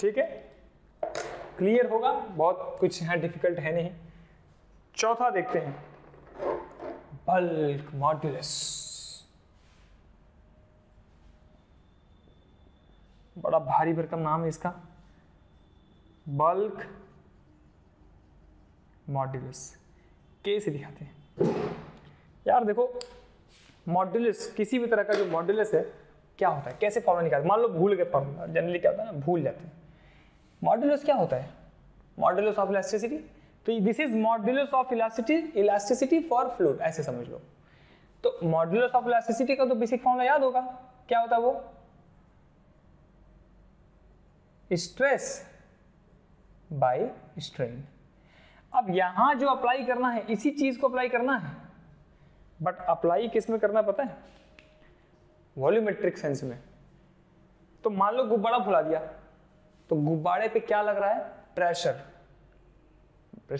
ठीक है, क्लियर होगा, बहुत कुछ यहाँ डिफिकल्ट है नहीं। चौथा देखते हैं, बल्क मॉड्यूलस। बड़ा भारी भरकम नाम है इसका, बल्क मॉड्यूलस। कैसे दिखाते हैं यार, देखो मॉड्यूलस, किसी भी तरह का जो मॉड्यूलस है क्या होता है, कैसे फॉर्मूला निकालते, मान लो भूल गए फॉर्मूला, जनरली क्या होता है ना, भूल जाते हैं। मॉड्यूलस क्या होता है, मॉड्यूलस ऑफ इलास्टिसिटी। तो this is modulus of elasticity for fluid, ऐसे समझ लो। तो मॉड्यूलस ऑफ इलास्टिसिटी का तो बेसिक फॉर्मूला याद होगा, क्या होता है वो, स्ट्रेस बाय स्ट्रेन। अब यहां जो अप्लाई करना है, इसी चीज को अप्लाई करना है, बट अप्लाई किस में करना पता है, वॉल्यूमेट्रिक सेंस में। तो मान लो गुब्बारा फुला दिया, तो गुब्बारे पे क्या लग रहा है, प्रेशर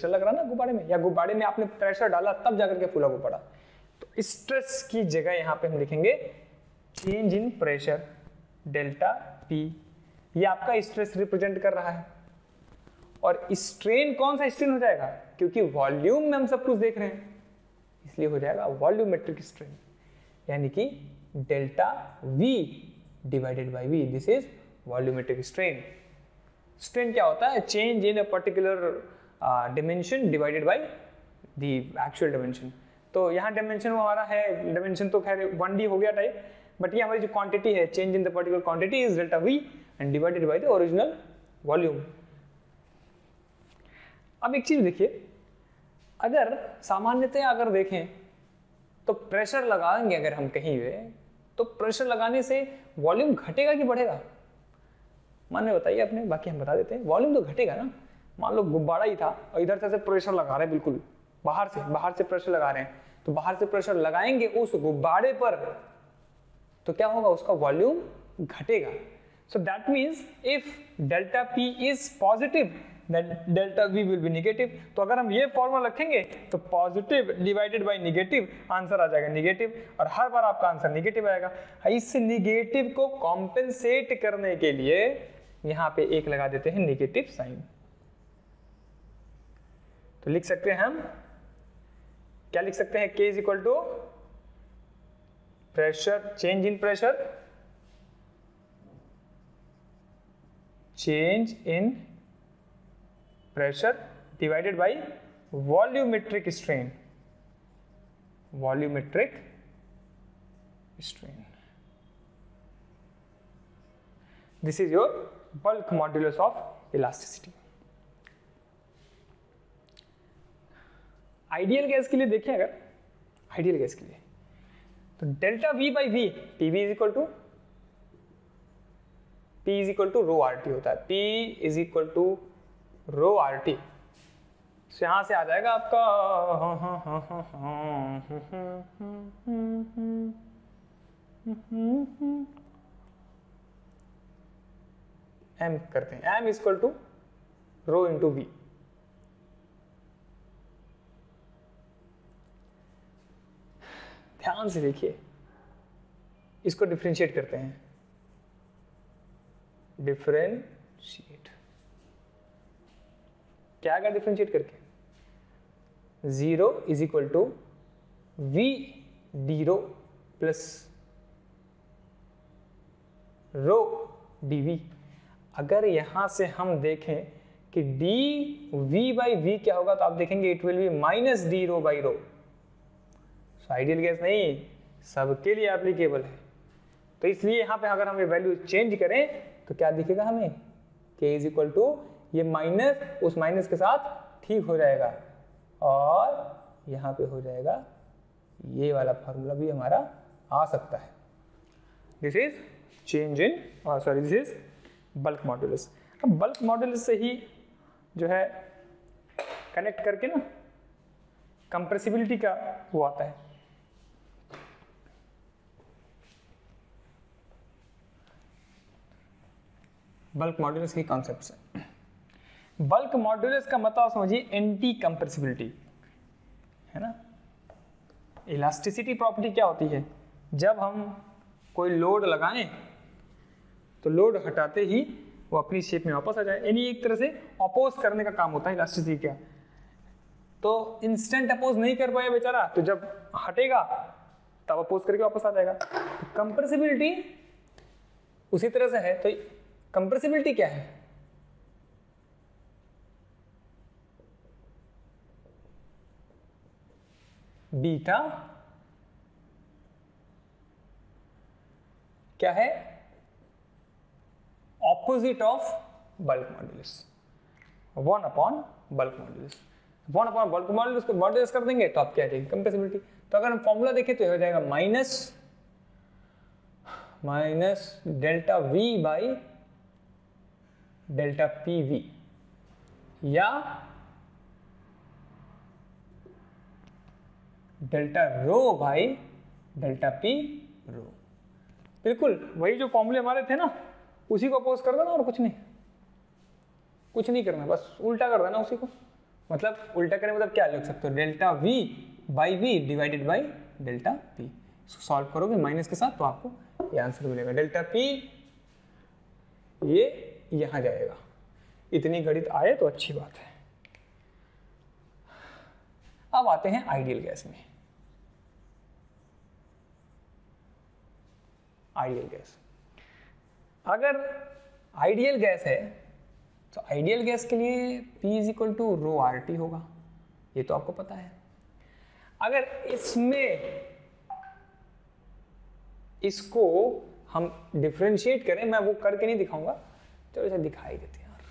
लग रहा है ना गुब्बारे में, या गुब्बारे में आपने प्रेशर डाला तब जाकर के फूला गुब्बारा। तो स्ट्रेस की जगह यहां पे हम लिखेंगे change in pressure delta P, ये आपका स्ट्रेस रिप्रेजेंट कर रहा है। और स्ट्रेन कौन सा स्ट्रेन हो जाएगा, क्योंकि वॉल्यूम में हम सब कुछ देख रहे हैं, इसलिए हो जाएगा वॉल्यूमेट्रिक स्ट्रेन, यानी कि delta V divided by V, this is volumetric strain. Strain क्या होता है, change in a particular dimension divided by the actual dimension. तो यहाँ डिमेंशन हमारा है, डिमेंशन तो खैर 1D हो गया टाइप, बट ये हमारी जो क्वांटिटी है, change in the particular quantity is delta we and divided by the original volume. अब एक चीज देखिए, अगर सामान्यतः अगर देखें तो प्रेशर लगाएंगे अगर हम कहीं पे, तो प्रेशर लगाने से वॉल्यूम घटेगा कि बढ़ेगा, मान में बताइए अपने, बाकी हम बता देते हैं। वॉल्यूम तो घटेगा ना, मान लो गुब्बारा ही था और इधर से प्रेशर लगा रहे हैं, बिल्कुल बाहर से प्रेशर लगा रहे हैं, तो बाहर से प्रेशर लगाएंगे उस गुब्बारे पर, तो क्या होगा, उसका वॉल्यूम घटेगा। So that means if delta P is positive then delta v will be negative। तो अगर हम ये फॉर्मूला रखेंगे तो positive divided by negative, answer आ जाएगा नेगेटिव, और हर बार आपका आंसर नेगेटिव आएगा। इस नेगेटिव को कॉम्पेंसेट करने के लिए यहां पे एक लगा देते हैं नेगेटिव साइन। तो लिख सकते हैं हम, क्या लिख सकते हैं, K is equal to pressure, change in pressure, change in pressure divided by volumetric strain, volumetric strain. This is your bulk modulus of elasticity. Ideal gas के लिए देखें, अगर आइडियल गैस के लिए तो delta V by V, P V is equal to rho R T होता है, P is equal to rho R T. यहां से आ जाएगा आपका M करते हैं, M is equal to rho into V. ध्यान से देखिए, इसको डिफरेंशिएट करते हैं, डिफरेंशिएट क्या आएगा डिफरेंशिएट करके, 0 is equal to V d rho plus rho d V. अगर यहां से हम देखें कि डी वी बाई वी क्या होगा, तो आप देखेंगे it will be minus d rho by rho. Ideal gas नहीं, सबके लिए एप्लीकेबल है। तो इसलिए यहां पे अगर हम ये वैल्यू चेंज करें तो क्या दिखेगा हमें, K इज इक्वल टू, ये माइनस उस माइनस के साथ ठीक हो जाएगा, और यहां पे हो जाएगा ये वाला फॉर्मूला भी हमारा आ सकता है। This is change in, sorry this is bulk modulus. अब बल्क मॉड्यूलस से ही जो है कनेक्ट करके ना कंप्रेसिबिलिटी का वो आता है। बल्क मॉड्यूलस की कॉन्सेप्ट से, बल्क मॉड्यूलस का मतलब समझिए एंटी कंप्रेसिबिलिटी है ना। इलास्टिसिटी प्रॉपर्टी क्या होती है, जब हम कोई लोड लगाएं तो लोड हटाते ही वो अपनी शेप में वापस आ जाए। यानी एक तरह से अपोज करने का काम होता है इलास्टिसिटी का। तो इंस्टेंट अपोज नहीं कर पाया बेचारा, तो जब हटेगा तब अपोज करके वापस आ जाएगा। तो कंप्रेसिबिलिटी उसी तरह से है। तो कंप्रेसिबिलिटी क्या है? बीटा क्या है? Opposite of bulk modulus, 1 upon bulk modulus. 1 upon bulk modulus को मॉड्यूलस कर देंगे तो आप क्या आ जाएगी? कंप्रेसिबिलिटी। तो अगर हम फॉर्मूला देखें तो हो जाएगा minus delta V by delta P V, या delta rho by delta P rho. बिल्कुल वही जो फॉर्मूले हमारे थे ना, उसी को अपोज कर देना और कुछ नहीं करना, बस उल्टा कर देना उसी को। मतलब उल्टा करने मतलब क्या लिख सकते हो? Delta V by V divided by delta P. इसको सॉल्व करोगे माइनस के साथ तो आपको ये आंसर मिलेगा। डेल्टा पी ये यहां जाएगा। इतनी गणित आए तो अच्छी बात है। अब आते हैं आइडियल गैस में। आइडियल गैस, अगर आइडियल गैस है तो आइडियल गैस के लिए P is equal to rho R T होगा, ये तो आपको पता है। अगर इसमें इसको हम डिफरेंशिएट करें, मैं वो करके नहीं दिखाऊंगा, चलो इसे दिखाई देते हैं यार।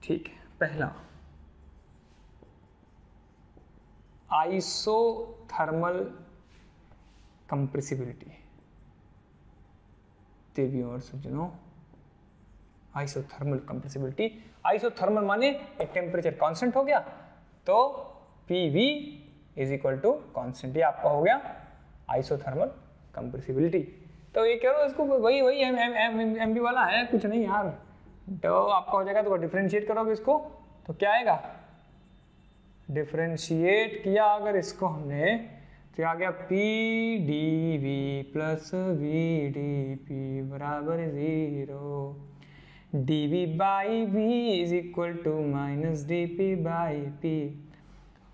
ठीक है, पहला आइसोथर्मल कंप्रेसिबिलिटी, और समझो आइसोथर्मल कंप्रेसिबिलिटी। आइसोथर्मल माने एक टेम्परेचर कांस्टेंट हो गया, तो PV is equal to constant, ये आपका हो गया आइसोथर्मल कंप्रेसिबिलिटी। तो ये कह रहा हूँ इसको वही MB वाला है, कुछ नहीं यार। तो आपका हो जाएगा, तो डिफरेंशिएट करोगे इसको तो क्या आएगा? डिफरेंशिएट किया अगर इसको हमने तो आ गया PdV प्लस VdP बराबर 0। dV by V is equal to minus dP by P।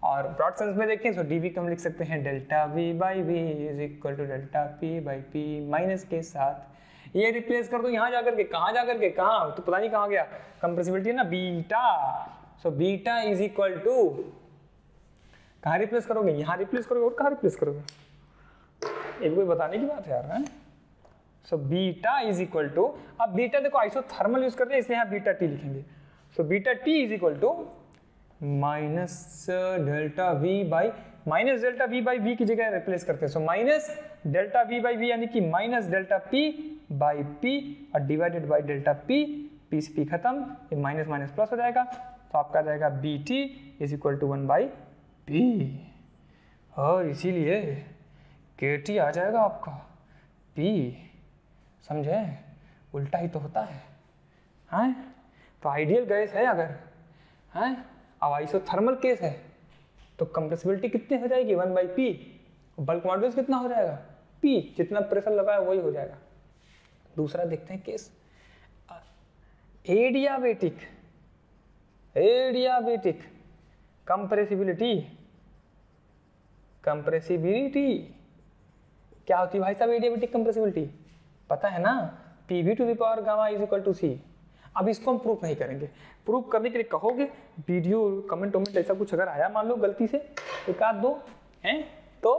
और ब्रॉड सेंस में देखें तो dV को हम लिख सकते हैं delta V by V is equal to delta P by P minus के साथ। ये रिप्लेस कर दो यहाँ जाकर के, कहाँ जाकर के, कहाँ तो पता नहीं कहाँ गया। कंप्रेसिबिलिटी है ना beta, so beta is equal to कहाँ रिप्लेस करोगे? यहाँ रिप्लेस करोगे और कहाँ रिप्लेस करोगे? एक कोई बताने की बात है यार, है? So beta is equal to, अब बीटा देखो आइसोथर्मल यूज करते हैं इसलिए यहाँ बीटा टी लिखेंगे। So beta T is equal to minus delta V by, minus delta V by V की जगह रिप्लेस करते हैं। So minus delta V by V यानी कि minus delta P by P और divided by delta P, P से P खत्म, ये माइनस माइनस प्लस हो जाएगा। तो आपका आ जाएगा B T is equal to 1 by P, और इसीलिए के टी आ जाएगा आपका पी। समझे? उल्टा ही तो होता है, हैं? तो आइडियल गैस है अगर, हैं? अब आइसोथर्मल केस है तो कंप्रेसिबिलिटी कितनी हो जाएगी? 1 बाई पी। बल्क मॉड्यूलस कितना हो जाएगा? पी, जितना प्रेशर लगा है वही हो जाएगा। दूसरा देखते हैं case adiabatic, adiabatic compressibility. Compressibility क्या होती है भाई साहब? एडियाबेटिक कंप्रेसिबिलिटी पता है ना, PV to the power gamma is equal to C। अब इसको हम प्रूफ नहीं करेंगे, प्रूफ करने के लिए कहोगे वीडियो कमेंट वमेंट ऐसा कुछ अगर आया मान लो गलती से एक आध दो हैं तो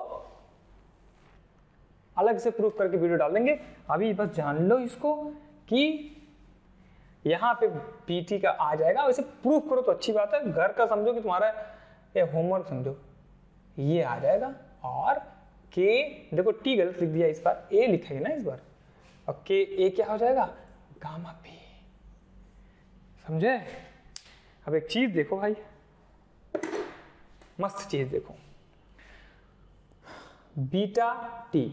अलग से प्रूफ करके वीडियो डाल देंगे। अभी बस जान लो इसको कि यहाँ पे PT का आ जाएगा। वैसे प्रूफ करो तो अच्छी बात है, घर का समझो कि तुम्हारा ये होमवर्क समझो, ये आ जाएगा। और K देखो T गलत लिख दिया इस बार, A लिखा है ना इस बार, और K A क्या हो जाएगा? Gamma P। समझे? अब एक चीज देखो भाई, मस्त चीज देखो, beta T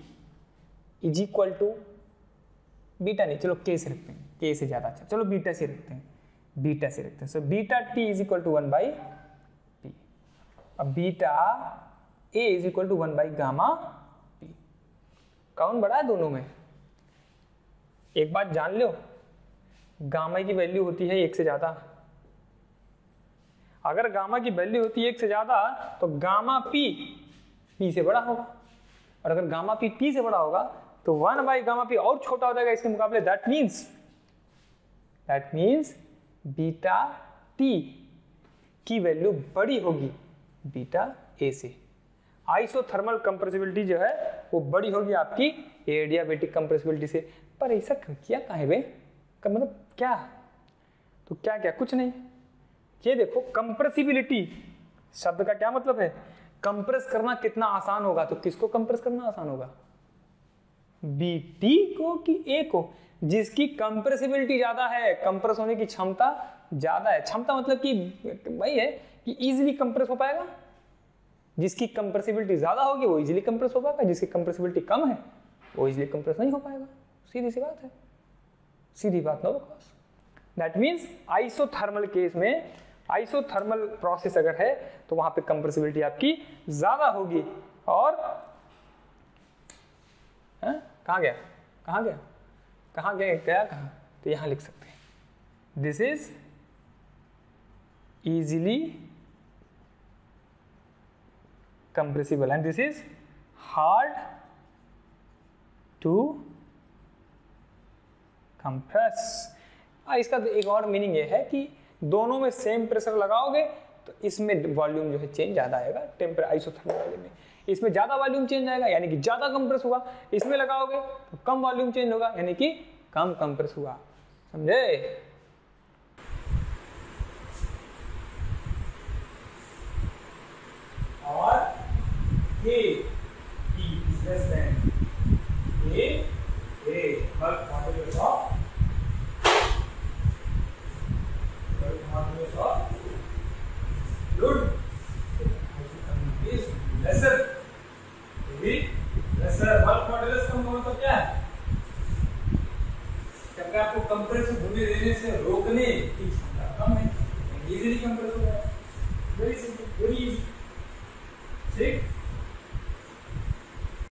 is equal to, beta नहीं चलो K से रखते हैं, K से ज्यादा अच्छा, चलो बीटा से रखते हैं, बीटा से रखते हैं। So beta T is equal to 1 by P. अब beta A is equal to 1 by gamma P. कौन बड़ा है दोनों में? एक बात जान लो, गामा की वैल्यू होती है 1 से ज्यादा। अगर गामा की वैल्यू होती है 1 से ज्यादा तो गामा पी से बड़ा होगा, और अगर गामा पी से बड़ा होगा तो 1 बाई गामा पी और छोटा हो जाएगा इसके मुकाबले। दैट मीन्स बीटा टी की वैल्यू बड़ी होगी बीटा ए से। आइसोथर्मल कंप्रेसिबिलिटी जो है वो बड़ी होगी आपकी एडियाबेटिक कंप्रेसिबिलिटी से। पर ऐसा किया काहे बे, मतलब क्या? तो क्या कुछ नहीं। ये देखो कंप्रेसिबिलिटी शब्द का क्या मतलब है? कंप्रेस करना कितना आसान होगा। तो किसको कंप्रेस करना आसान होगा? बीटी को कि ए को? जिसकी कंप्रेसिबिलिटी ज्यादा है, कंप्रेस होने की क्षमता ज्यादा है। क्षमता मतलब कि वही है कि इजीली कंप्रेस हो पाएगा। जिसकी कंप्रेसिबिलिटी ज्यादा होगी वो इजीली कंप्रेस हो पाएगा, जिसकी कंप्रेसिबिलिटी कम है वो इजीली कंप्रेस नहीं हो पाएगा। सीधी सी बात है, सीधी बात नो बकवास। दैट मीन्स आइसोथर्मल केस में, आइसोथर्मल प्रोसेस अगर है तो वहां पे कंप्रेसिबिलिटी आपकी ज्यादा होगी। और कहाँ गया? तो यहां लिख सकते हैं this is easily compressible and this is hard to compress। इसका एक और मीनिंग ये है कि दोनों में सेम प्रेशर लगाओगे तो इसमें वॉल्यूम जो है चेंज ज्यादा आएगा। टेम्परेचर आइसोथर्मल वाले में इसमें ज्यादा वॉल्यूम चेंज आएगा यानी कि ज्यादा कंप्रेस होगा। इसमें लगाओगे तो कम वॉल्यूम चेंज होगा यानी कि कम कंप्रेस होगा। समझे? और A is less than A bulk modulus of fluid is lesser। bulk modulus कम होगा तो क्या है? क्योंकि आपको कंप्रेस होने देने से रोकने की क्षमता कम है, इजीली कंप्रेस होगा।